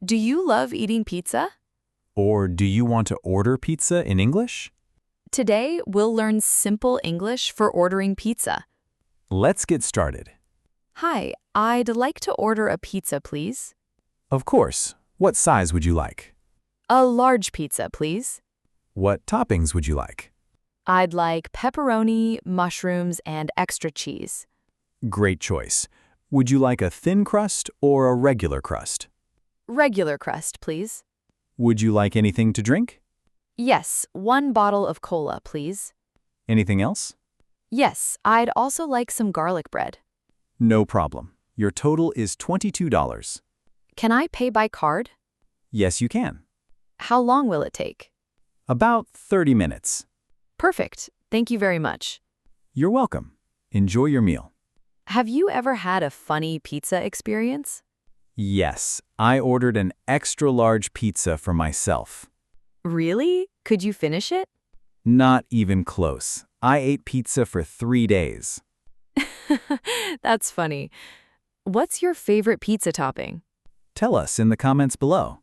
Do you love eating pizza? Or do you want to order pizza in English? Today, we'll learn simple English for ordering pizza. Let's get started. Hi, I'd like to order a pizza, please. Of course. What size would you like? A large pizza, please. What toppings would you like? I'd like pepperoni, mushrooms, and extra cheese. Great choice. Would you like a thin crust or a regular crust? Regular crust, please. Would you like anything to drink? Yes, 1 bottle of cola, please. Anything else? Yes, I'd also like some garlic bread. No problem. Your total is $22. Can I pay by card? Yes, you can. How long will it take? About 30 minutes. Perfect. Thank you very much. You're welcome. Enjoy your meal. Have you ever had a funny pizza experience? Yes, I ordered an extra large pizza for myself. Really? Could you finish it? Not even close. I ate pizza for 3 days. That's funny. What's your favorite pizza topping? Tell us in the comments below.